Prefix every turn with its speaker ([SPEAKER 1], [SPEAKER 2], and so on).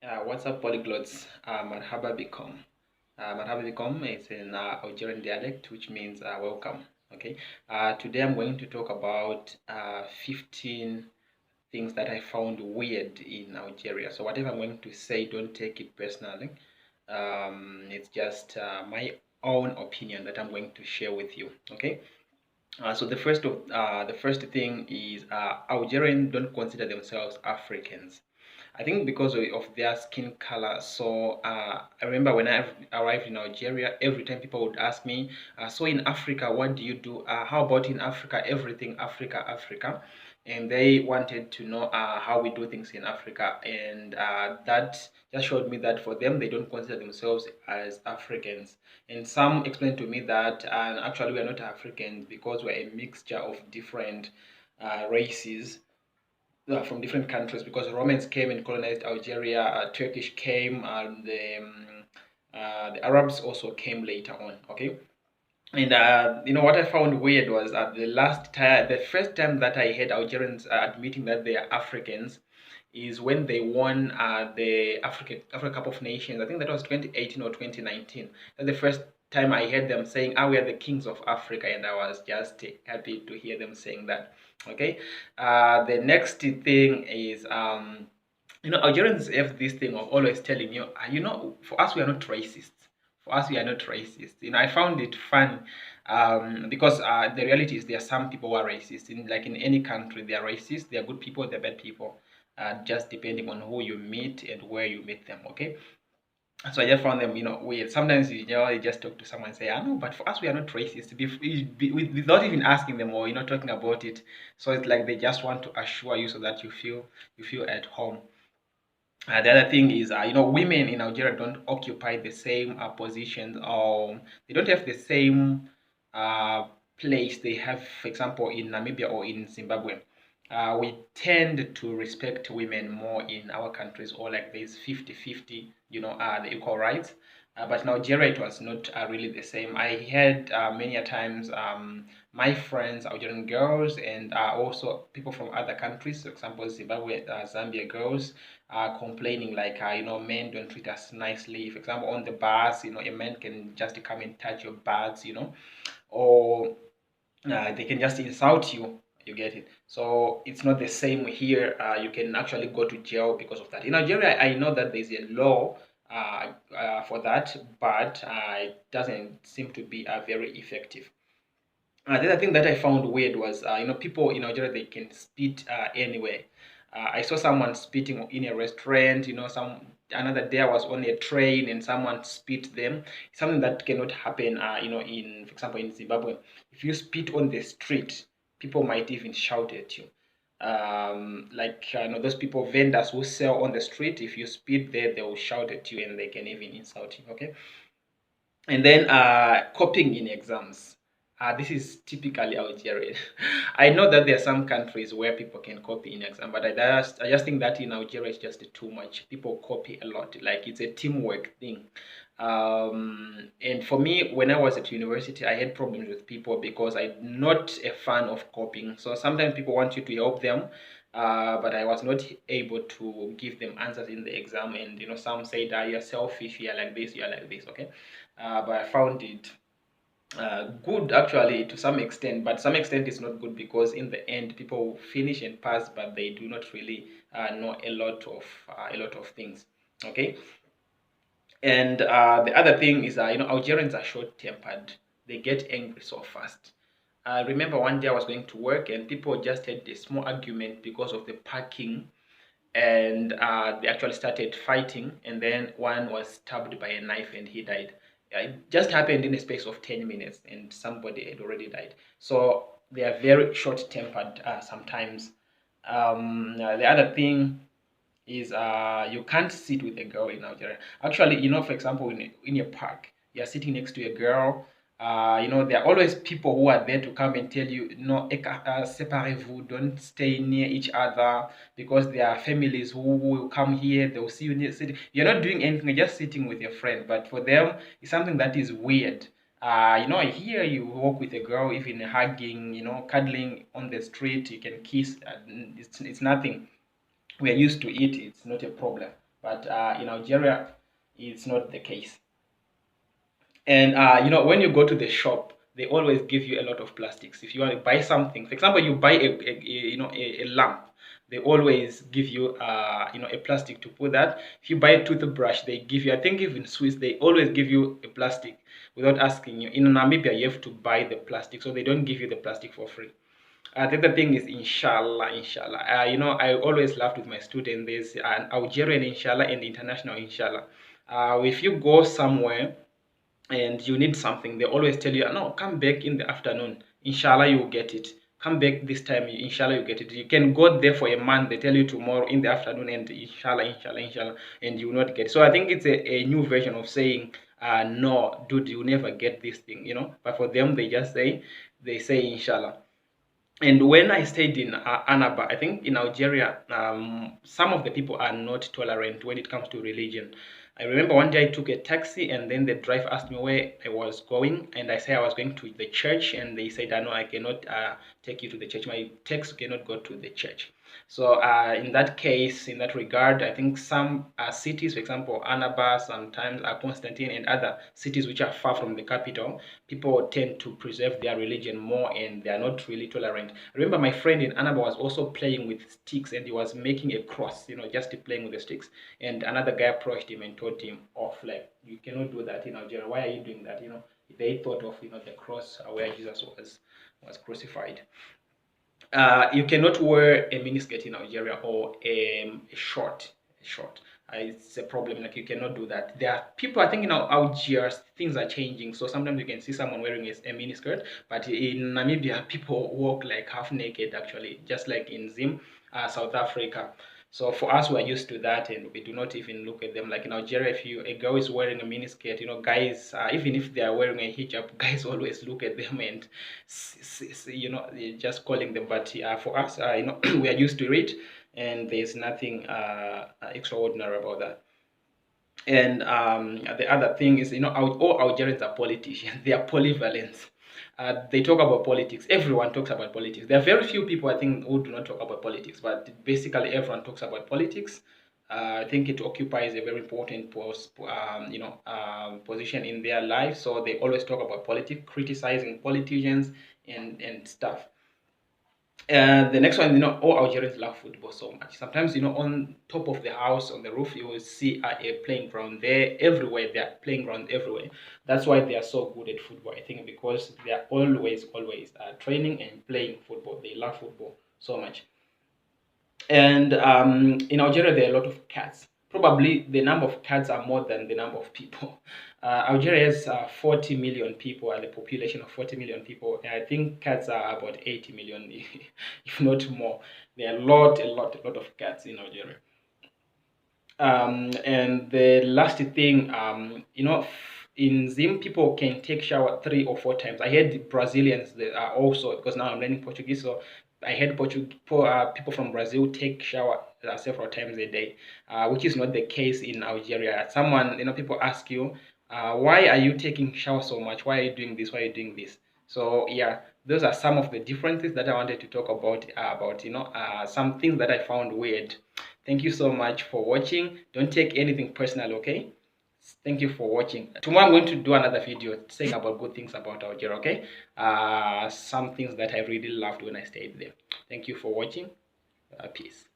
[SPEAKER 1] What's up, polyglots? Marhaba bikom. Marhaba bikom is an Algerian dialect, which means welcome. Okay. Today I'm going to talk about 15 things that I found weird in Algeria. So whatever I'm going to say, don't take it personally. It's just my own opinion that I'm going to share with you. Okay. So the first thing is Algerians don't consider themselves Africans. I think because of their skin color. So I remember when I arrived in Algeria, every time people would ask me, so in Africa, what do you do? How about in Africa? Everything Africa, Africa. And they wanted to know how we do things in Africa. And that just showed me that for them, they don't consider themselves as Africans. And some explained to me that actually we are not Africans because we're a mixture of different races from different countries, because Romans came and colonized Algeria, Turkish came, and the Arabs also came later on. Okay, and what I found weird was the first time that I heard Algerians admitting that they are Africans is when they won the Africa Cup of Nations. I think that was 2018 or 2019. That's the first time I heard them saying, "Ah, we are the kings of Africa," and I was just happy to hear them saying that. Okay, the next thing is. Algerians have this thing of always telling you, for us, we are not racist. For us, we are not racist. I found it fun because the reality is there are some people who are racist. Like in any country, they are racist. They are good people, they're bad people, just depending on who you meet and where you meet them. Okay. So I just found them, weird. Sometimes you just talk to someone and say, "I know, but for us, we are not racist." Without even asking them or talking about it. So it's like they just want to assure you so that you feel at home. The other thing is, women in Algeria don't occupy the same positions, or they don't have the same uh, place they have, for example, in Namibia or in Zimbabwe. We tend to respect women more in our countries, or like there's 50-50, the equal rights. But in Algeria, it was not really the same. I had many a times my friends, Algerian girls, and also people from other countries, for example, Zimbabwe, Zambia girls, complaining like, men don't treat us nicely. For example, on the bus, a man can just come and touch your bags, or they can just insult you. You get it? So it's not the same here. You can actually go to jail because of that. In Nigeria, I know that there's a law for that, but it doesn't seem to be very effective. The other thing that I found weird was, people in Nigeria, they can spit anywhere. I saw someone spitting in a restaurant. Another day I was on a train and someone spit them. Something that cannot happen. For example, in Zimbabwe, if you spit on the street, people might even shout at you. Those people, vendors who sell on the street, if you spit there, they will shout at you and they can even insult you. Okay. And then copying in exams. This is typically Algerian. I know that there are some countries where people can copy in exam, but I just think that in Algeria it's just too much. People copy a lot. Like it's a teamwork thing. And for me, when I was at university, I had problems with people because I'm not a fan of copying. So sometimes people want you to help them, but I was not able to give them answers in the exam. And some said, "You're selfish. You're like this. You're like this." Okay, but I found it good actually to some extent, but some extent it's not good because in the end people finish and pass, but they do not really know a lot of things. Okay, and the other thing is, Algerians are short-tempered. They get angry so fast. I remember one day I was going to work and people just had a small argument because of the parking, and they actually started fighting, and then one was stabbed by a knife and he died. It just happened in a space of 10 minutes and somebody had already died. So they are very short-tempered sometimes. The other thing is you can't sit with a girl in Nigeria. Actually, for example, in a park, you're sitting next to a girl. There are always people who are there to come and tell you, no, séparez-vous, don't stay near each other, because there are families who will come here, they will see you near sitting. You're not doing anything, you're just sitting with your friend. But for them, it's something that is weird. Here you walk with a girl, even hugging, cuddling on the street, you can kiss, it's nothing. We are used to it, it's not a problem. but in Algeria, it's not the case. And when you go to the shop, they always give you a lot of plastics. If you want to buy something, for example, you buy a lamp, they always give you a plastic to put that. If you buy a toothbrush, they give you, I think even Swiss, they always give you a plastic without asking you. In Namibia, you have to buy the plastic, so they don't give you the plastic for free. The other thing is inshallah, inshallah. I always laughed with my students. There's an Algerian inshallah and international inshallah. If you go somewhere and you need something, they always tell you, no, come back in the afternoon, inshallah you will get it. Come back this time, inshallah you get it. You can go there for a month, they tell you tomorrow in the afternoon, and inshallah, inshallah, inshallah, and you will not get it. So I think it's a new version of saying, no dude, you never get this thing, but for them they say inshallah. And when I stayed in Annaba, I think in Algeria, some of the people are not tolerant when it comes to religion. I remember one day I took a taxi, and then the driver asked me where I was going, and I said I was going to the church, and they said, no, I cannot take you to the church. My taxi cannot go to the church. So in that case, in that regard, I think some cities, for example, Annaba, sometimes Constantine, and other cities which are far from the capital, people tend to preserve their religion more, and they are not really tolerant. I remember my friend in Annaba was also playing with sticks, and he was making a cross, just playing with the sticks. And another guy approached him and told him off, like, you cannot do that in Algeria. Why are you doing that? They thought of the cross where Jesus was crucified. You cannot wear a miniskirt in Algeria, or a short. It's a problem. Like, you cannot do that. There are people, I think in Algeria things are changing. So sometimes you can see someone wearing a miniskirt, but in Namibia people walk like half naked, actually, just like in Zim, South Africa. So for us, we're used to that, and we do not even look at them. Like in Algeria, if a girl is wearing a miniskirt, guys, even if they are wearing a hijab, guys always look at them and, just calling them. But for us, we are used to it, and there's nothing extraordinary about that. And the other thing is, all Algerians are politicians. They are polyvalent. They talk about politics. Everyone talks about politics. There are very few people, I think, who do not talk about politics, but basically everyone talks about politics. I think it occupies a very important position in their life. So they always talk about politics, criticizing politicians and stuff. The next one, all Algerians love football so much. Sometimes, on top of the house, on the roof, you will see a playing ground there. Everywhere, there are playing ground everywhere. That's why they are so good at football, I think, because they are always training and playing football. They love football so much. And in Algeria, there are a lot of cats. Probably the number of cats are more than the number of people. Algeria has 40 million people, and the population of 40 million people. And I think cats are about 80 million, if not more. There are a lot of cats in Algeria. And the last thing, in Zim, people can take shower 3 or 4 times. I heard Brazilians that are also, because now I'm learning Portuguese, so I heard people from Brazil take shower several times a day, which is not the case in Algeria. Someone, people ask you, why are you taking shower so much? Why are you doing this? Why are you doing this? So yeah, those are some of the differences that I wanted to talk about, some things that I found weird. Thank you so much for watching. Don't take anything personal, okay? Thank you for watching. Tomorrow I'm going to do another video saying about good things about Algeria, okay? Some things that I really loved when I stayed there. Thank you for watching. Peace.